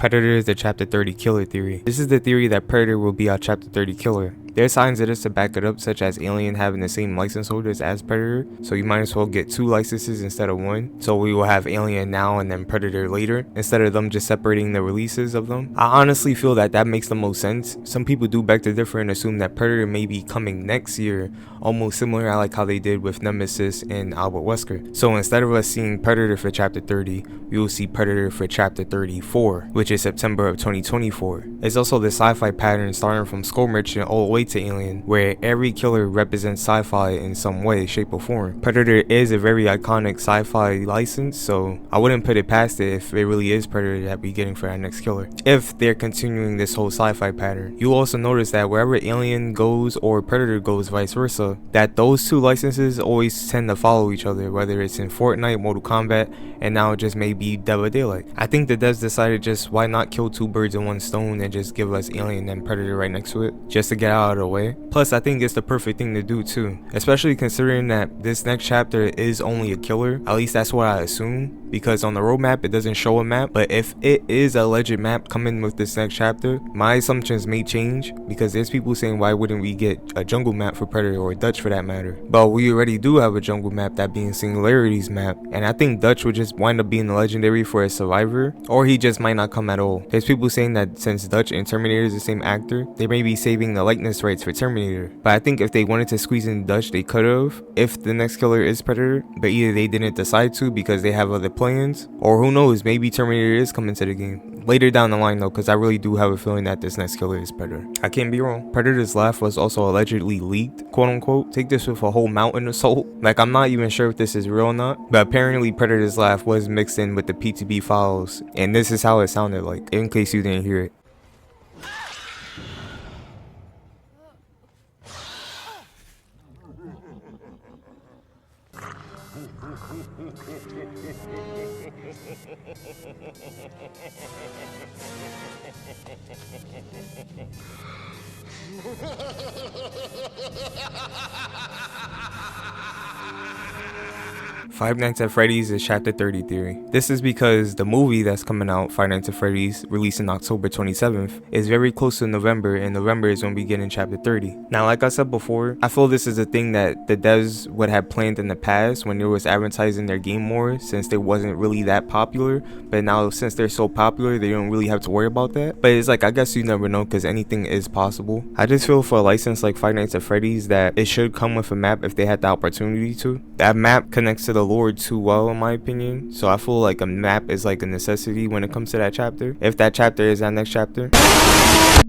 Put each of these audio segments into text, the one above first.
Predator is the Chapter 30 killer theory. This is the theory that Predator will be our Chapter 30 killer. There are signs of this to back it up, such as Alien having the same license holders as Predator, so you might as well get 2 licenses instead of 1. So we will have Alien now and then Predator later, instead of them just separating the releases of them. I honestly feel that that makes the most sense. Some people do beg to differ and assume that Predator may be coming next year, almost similar I like how they did with Nemesis and Albert Wesker. So instead of us seeing Predator for Chapter 30, we will see Predator for Chapter 34, which is September of 2024. It's also the sci-fi pattern starting from Skull Merchant all the way to Alien, where every killer represents sci-fi in some way, shape, or form. Predator is a very iconic sci-fi license, so I wouldn't put it past it if it really is Predator that we're getting for our next killer, if they're continuing this whole sci-fi pattern. You'll also notice that wherever Alien goes or Predator goes, vice versa, that those 2 licenses always tend to follow each other, whether it's in Fortnite, Mortal Kombat, and now it just may be Dead by Daylight. I think the devs decided just why not kill 2 birds in 1 stone and just give us Alien and Predator right next to it, just to get out of the way. Plus, I think it's the perfect thing to do too, especially considering that this next chapter is only a killer. At least that's what I assume, because on the roadmap it doesn't show a map, but if it is a legit map coming with this next chapter, my assumptions may change, because there's people saying why wouldn't we get a jungle map for Predator, or Dutch for that matter. But we already do have a jungle map, that being Singularity's map, and I think Dutch would just wind up being the legendary for a survivor, or he just might not come at all. There's people saying that since Dutch and Terminator is the same actor, they may be saving the likeness rights for Terminator. But I think if they wanted to squeeze in Dutch, they could have, if the next killer is Predator, but either they didn't decide to because they have other plans, or who knows, maybe Terminator is coming to the game later down the line though, because I really do have a feeling that this next killer is Predator. I can't be wrong. Predator's laugh was also allegedly leaked, quote unquote. Take this with a whole mountain of salt. Like, I'm not even sure if this is real or not, but apparently Predator's laugh was mixed in with the PTB files, and this is how it sounded like, in case you didn't hear it. Five Nights at Freddy's is Chapter 30 theory. This is because the movie that's coming out, Five Nights at Freddy's, releasing October 27th, is very close to November, and November is when we get in Chapter 30. Now, like I said before, I feel this is a thing that the devs would have planned in the past when they was advertising their game more, since they wasn't really that popular, but now since they're so popular, they don't really have to worry about that. But it's like, I guess you never know, because anything is possible. I just feel for a license like Five Nights at Freddy's that it should come with a map if they had the opportunity to. That map connects to the lore too well, in my opinion, so I feel like a map is like a necessity when it comes to that chapter. If that chapter is that next chapter,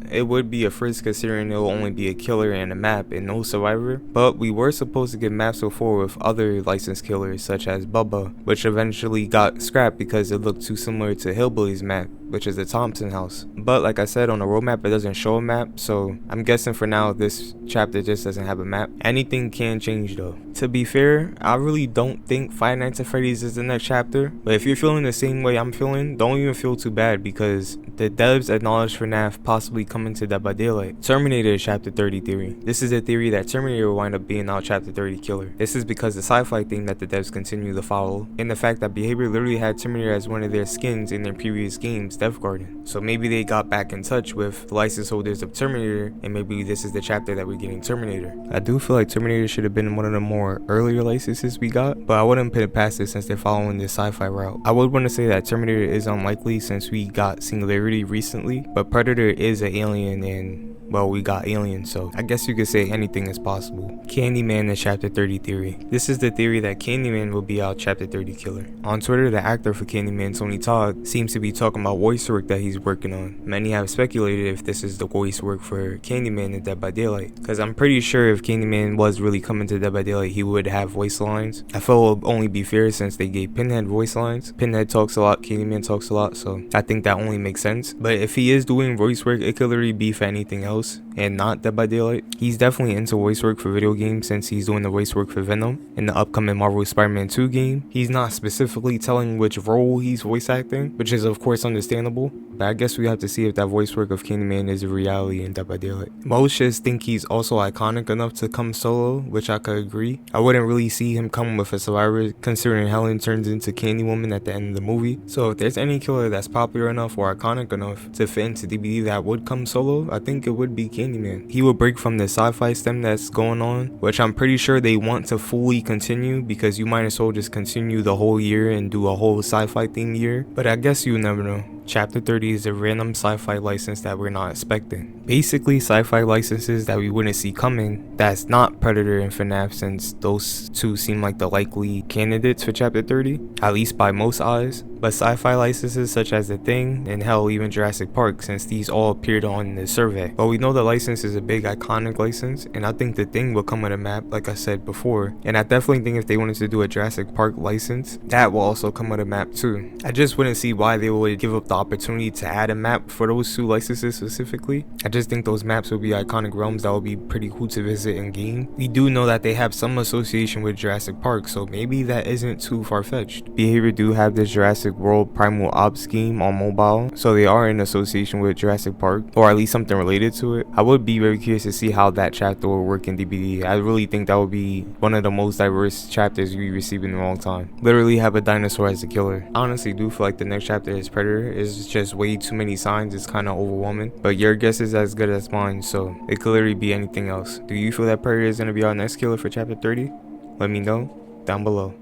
it would be a first, considering it will only be a killer and a map and no survivor. But we were supposed to get maps before with other licensed killers such as Bubba, which eventually got scrapped because it looked too similar to Hillbilly's map, which is the Thompson house. But like I said, on the roadmap it doesn't show a map, so I'm guessing for now this chapter just doesn't have a map. Anything can change though. To be fair, I really don't think Five Nights at Freddy's is the next chapter, but if you're feeling the same way I'm feeling, don't even feel too bad, because the devs acknowledged FNAF possibly coming to Dead by Daylight. Terminator is Chapter 30 theory. This is a theory that Terminator will wind up being our Chapter 30 killer. This is because the sci-fi thing that the devs continue to follow, and the fact that Behavior literally had Terminator as one of their skins in their previous games, Death Garden. So maybe they got back in touch with the license holders of Terminator, and maybe this is the chapter that we're getting Terminator. I do feel like Terminator should have been one of the more earlier licenses we got, but I wouldn't put it past it since they're following this sci-fi route. I would want to say that Terminator is unlikely since we got Singularity recently, but Predator is an alien, and well, we got Alien, so I guess you could say anything is possible. Candyman is Chapter 30 theory. This is the theory that Candyman will be our Chapter 30 killer. On Twitter, the actor for Candyman, Tony Todd, seems to be talking about voice work that he's working on. Many have speculated if this is the voice work for Candyman in Dead by Daylight, because I'm pretty sure if Candyman was really coming to Dead by Daylight, he would have voice lines. I feel it would only be fair since they gave Pinhead voice lines. Pinhead talks a lot, Candyman talks a lot, so I think that only makes sense. But if he is doing voice work, it could literally be for anything else. else and not Dead by Daylight. He's definitely into voice work for video games since he's doing the voice work for Venom in the upcoming Marvel Spider-Man 2 game. He's not specifically telling which role he's voice acting, which is of course understandable, but I guess we have to see if that voice work of Candyman is a reality in Dead by Daylight. Most just think he's also iconic enough to come solo, which I could agree. I wouldn't really see him come with a survivor considering Helen turns into Candywoman at the end of the movie. So if there's any killer that's popular enough or iconic enough to fit into DBD that would come solo, I think it would be Candyman. He would break from the sci-fi stem that's going on, which I'm pretty sure they want to fully continue because you might as well just continue the whole year and do a whole sci-fi themed year, but I guess you never know. Chapter 30 is a random sci-fi license that we're not expecting. Basically sci-fi licenses that we wouldn't see coming, that's not Predator and FNAF, since those two seem like the likely candidates for Chapter 30, at least by most eyes, but sci-fi licenses such as The Thing and hell even Jurassic Park, since these all appeared on the survey. But we know the license is a big iconic license, and I think The Thing will come with a map like I said before, and I definitely think if they wanted to do a Jurassic Park license, that will also come with a map too. I just wouldn't see why they would give up the opportunity to add a map for those two licenses specifically. I just think those maps will be iconic realms that will be pretty cool to visit in game. We do know that they have some association with Jurassic Park, so maybe that isn't too far-fetched. Behavior do have this Jurassic World Primal Ops game on mobile, so they are in association with Jurassic Park, or at least something related to it. I would be very curious to see how that chapter will work in DBD. I really think that would be one of the most diverse chapters we receive in a long time. Literally have a dinosaur as a killer. I honestly do feel like the next chapter is Predator. It's just way too many signs, it's kind of overwhelming, but your guess is as good as mine, so it could literally be anything else. Do you feel that Predator is going to be our next killer for chapter 30? Let me know down below.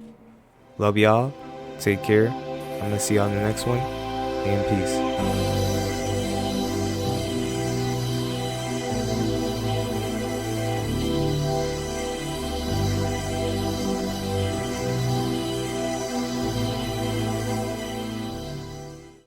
Love y'all, take care, I'm gonna see y'all in the next one, and peace.